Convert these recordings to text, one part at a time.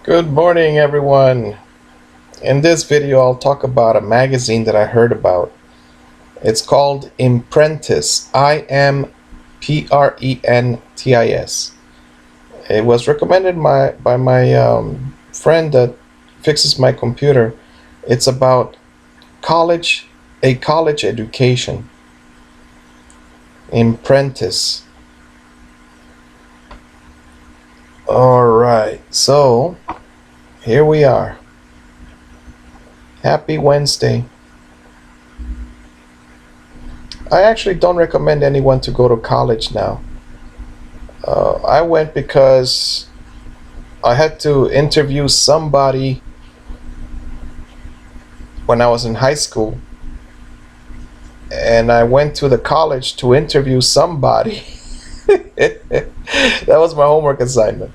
Good morning, everyone. In this video, I'll talk about a magazine that I heard about. It's called Imprentis, Imprentis. It was recommended by my friend that fixes my computer. It's about college, a college education. Imprentis. All right, so here we are. Happy Wednesday. I actually don't recommend anyone to go to college now. I went because I had to interview somebody when I was in high school, and I went to the college to interview somebody. That was my homework assignment.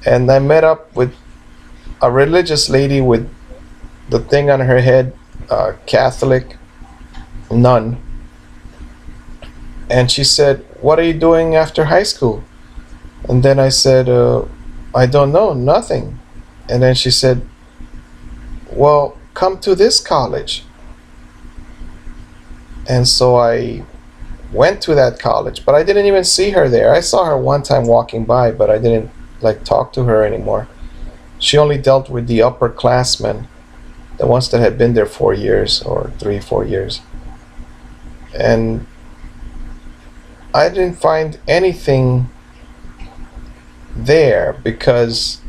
And I met up with a religious lady with the thing on her head, Catholic nun. And she said, "What are you doing after high school?" And then I said, "I don't know, nothing." And then she said, "Well, come to this college." And so I went to that college, but I didn't even see her there. I saw her one time walking by, but I didn't talk to her anymore. She only dealt with the upperclassmen, the ones that had been there 4 years or 3, 4 years. And I didn't find anything there because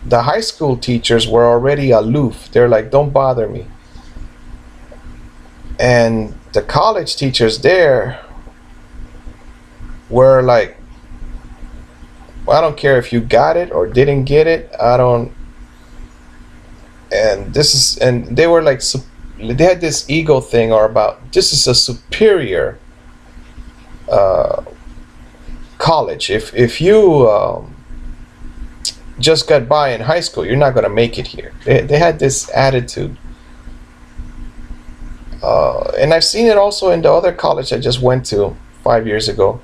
the high school teachers were already aloof. They're like, "Don't bother me." And the college teachers there were like, "I don't care if you got it or didn't get it. I don't." And they were like, they had this ego thing, or about, this is a superior uh, college. If you just got by in high school, you're not going to make it here. They had this attitude. And I've seen it also in the other college I just went to 5 years ago,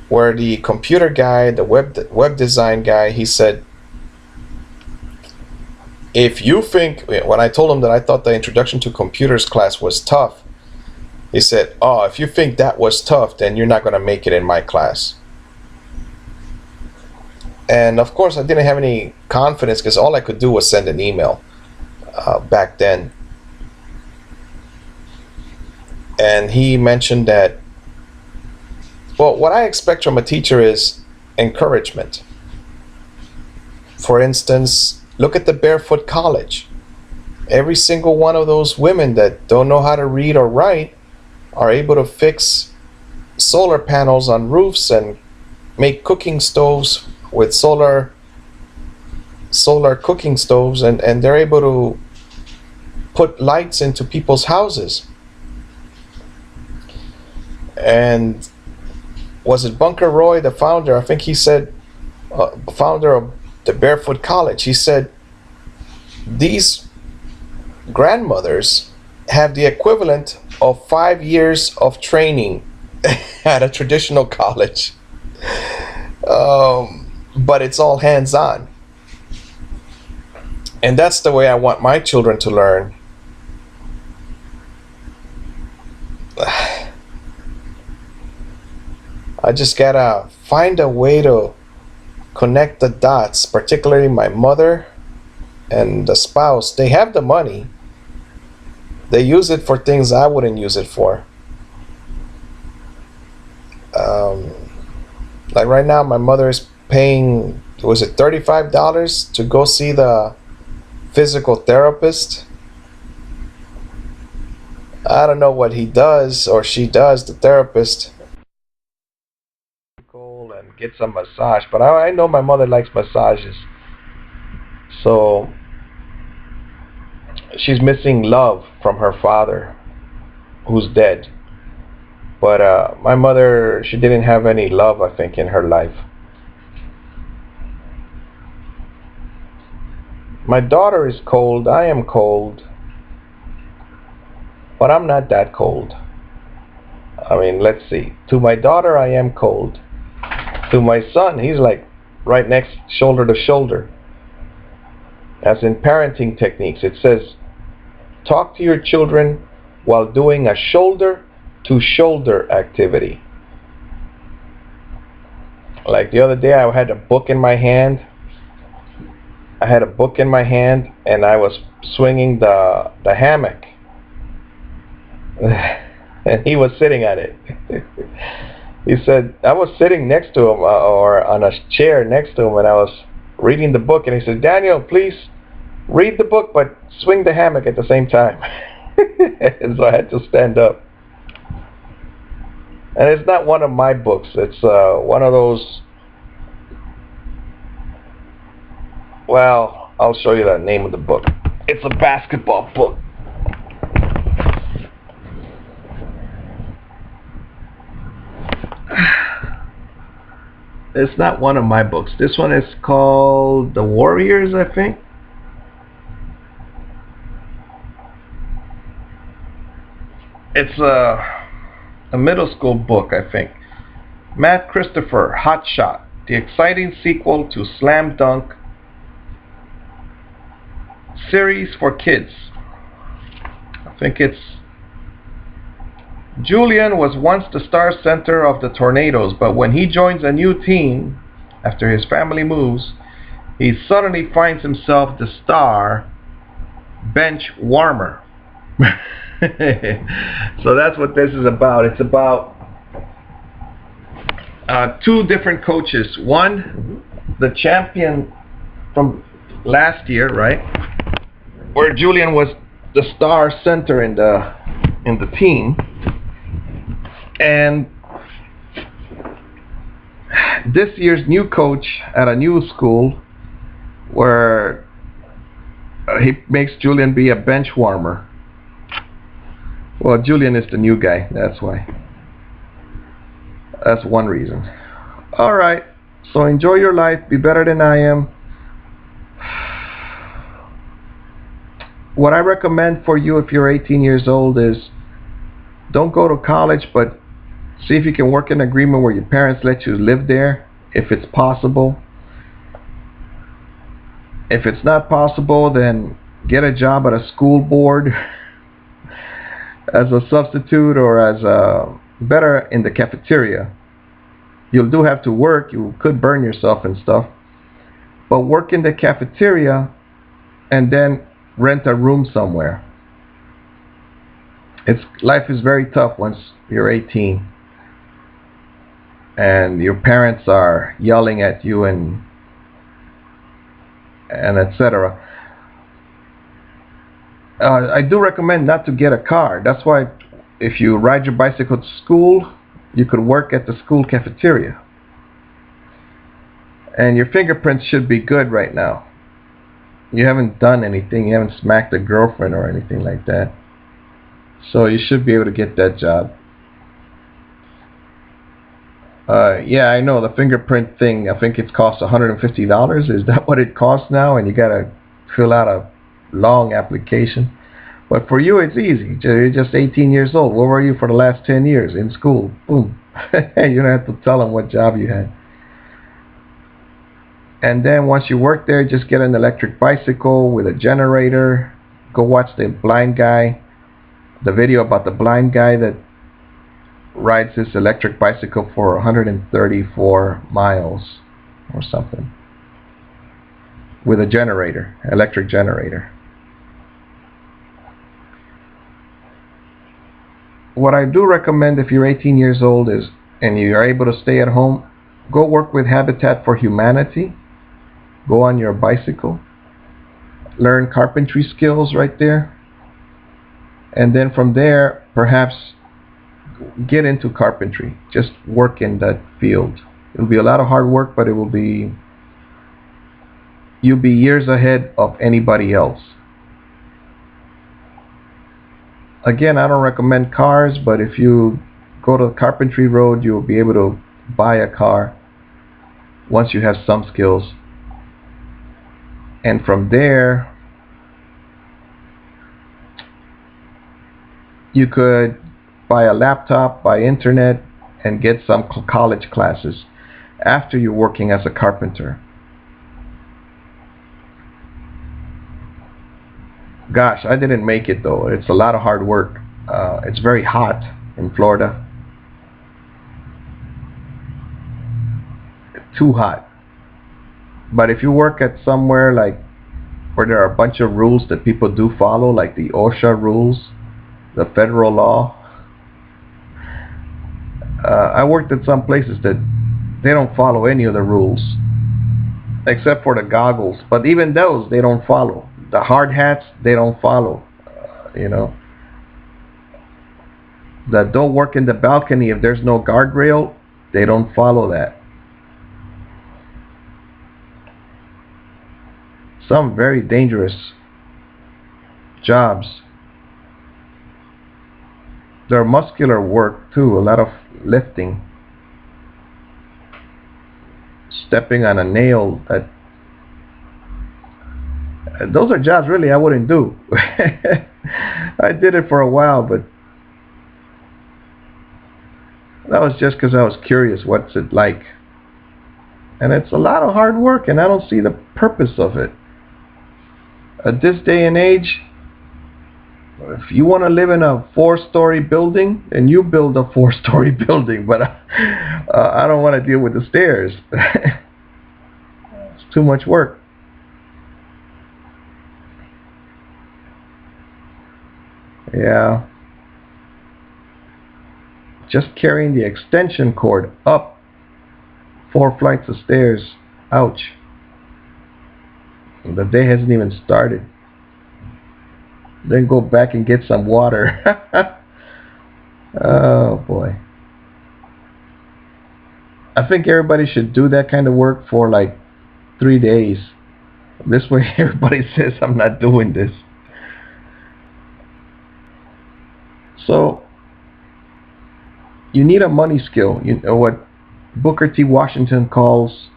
where the computer guy, the web design guy, he said, "If you think," when I told him that I thought the introduction to computers class was tough, he said, "Oh, if you think that was tough, then you're not going to make it in my class." And of course, I didn't have any confidence because all I could do was send an email back then. And he mentioned that, well, what I expect from a teacher is encouragement. For instance, look at the Barefoot College. Every single one of those women that don't know how to read or write are able to fix solar panels on roofs and make cooking stoves with solar cooking stoves, and they're able to put lights into people's houses. And was it Bunker Roy, the founder? I think he said, founder of the Barefoot College, he said, these grandmothers have the equivalent of 5 years of training at a traditional college. But it's all hands-on. And that's the way I want my children to learn. I just gotta find a way to connect the dots, particularly my mother and the spouse. They have the money. They use it for things I wouldn't use it for. Um, like right now, my mother is paying, was it $35 to go see the physical therapist? I don't know what he does or she does, the therapist. And get some massage, but I know my mother likes massages, so she's missing love from her father, who's dead. But my mother, she didn't have any love, I think, in her life. My daughter is cold. I am cold, but I'm not that cold. I mean, let's see. To my daughter, I am cold. To my son, he's like right next, shoulder to shoulder. As in parenting techniques, it says, talk to your children while doing a shoulder to shoulder activity. Like the other day, I had a book in my hand. And I was swinging the hammock. And he was sitting at it. He said, I was sitting next to him, or on a chair next to him, and I was reading the book, and he said, Daniel, please read the book, but swing the hammock at the same time. And so I had to stand up. And it's not one of my books. It's one of those, well, I'll show you the name of the book. It's a basketball book. It's not one of my books. This one is called The Warriors, I think. It's a middle school book, I think. Matt Christopher, Hot Shot, the exciting sequel to Slam Dunk series for kids. I think it's Julian was once the star center of the Tornadoes, but when he joins a new team after his family moves, he suddenly finds himself the star bench warmer. So that's what this is about. It's about two different coaches. One, the champion from last year, right, where Julian was the star center in the team, and this year's new coach at a new school where he makes Julian be a bench warmer. Well, Julian is the new guy, that's why. That's one reason. Alright, so enjoy your life, be better than I am. What I recommend for you if you're 18 years old is don't go to college, but see if you can work an agreement where your parents let you live there, if it's possible. If it's not possible, then get a job at a school board as a substitute, or as a better in the cafeteria. You'll do have to work, you could burn yourself and stuff, but work in the cafeteria and then rent a room somewhere. Life is very tough once you're 18 and your parents are yelling at you and etc. I do recommend not to get a car. That's why if you ride your bicycle to school, you could work at the school cafeteria. And your fingerprints should be good right now. You haven't done anything, you haven't smacked a girlfriend or anything like that. So you should be able to get that job. Yeah, I know the fingerprint thing, I think it costs $150. Is that what it costs now? And you gotta fill out a long application. But for you it's easy. You're just 18 years old. Where were you for the last 10 years? In school. Boom. You don't have to tell them what job you had. And then once you work there, just get an electric bicycle with a generator. Go watch the blind guy, the video about the blind guy that rides this electric bicycle for 134 miles or something with a generator, electric generator. What I do recommend if you're 18 years old is, and you are able to stay at home, go work with Habitat for Humanity. Go on your bicycle, learn carpentry skills right there, and then from there perhaps get into carpentry. Just work in that field. It'll be a lot of hard work, but you'll be years ahead of anybody else. Again, I don't recommend cars, but if you go to the carpentry road, you'll be able to buy a car once you have some skills. And from there, you could buy a laptop, buy internet, and get some college classes. after you're working as a carpenter. Gosh, I didn't make it though. It's a lot of hard work. It's very hot in Florida. Too hot. But if you work at somewhere like where there are a bunch of rules that people do follow, like the OSHA rules, the federal law. I worked at some places that they don't follow any of the rules except for the goggles, but even those they don't follow. The hard hats they don't follow. That don't work in the balcony if there's no guardrail, they don't follow that. Some very dangerous jobs. They're muscular work too, a lot of lifting. Stepping on a nail. Those are jobs really I wouldn't do. I did it for a while, but that was just because I was curious, what's it like? And it's a lot of hard work, and I don't see the purpose of it. At this day and age, if you want to live in a 4-story building, then you build a 4-story building, but I don't want to deal with the stairs. It's too much work. Yeah. Just carrying the extension cord up 4 flights of stairs. Ouch. The day hasn't even started. Then go back and get some water. Oh boy. I think everybody should do that kind of work for like 3 days. This way everybody says I'm not doing this. So you need a money skill. You know what Booker T. Washington calls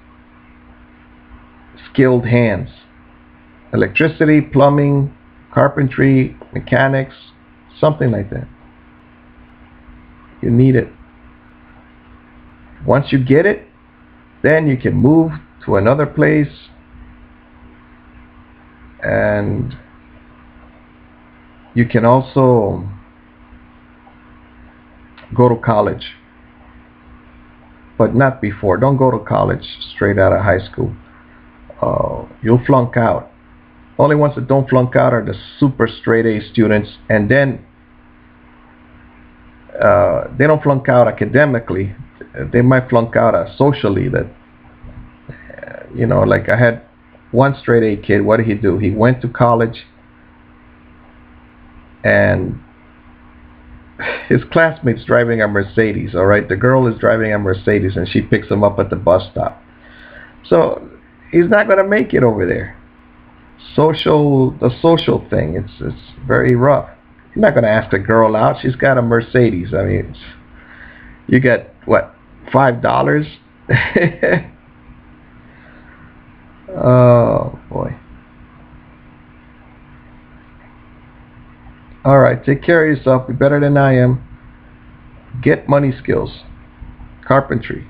skilled hands. Electricity, plumbing, carpentry, mechanics, something like that. You need it. Once you get it, then you can move to another place and you can also go to college. But not before. Don't go to college straight out of high school. You'll flunk out. Only ones that don't flunk out are the super straight A students, and then they don't flunk out academically. They might flunk out socially. That like I had one straight A kid. What did he do? He went to college, and his classmate's driving a Mercedes. All right, the girl is driving a Mercedes, and she picks him up at the bus stop. So he's not going to make it over there. The social thing, it's very rough. You're not going to ask a girl out. She's got a Mercedes. I mean, you get what, $5? Oh boy. All right, take care of yourself. Be better than I am. Get money skills. Carpentry.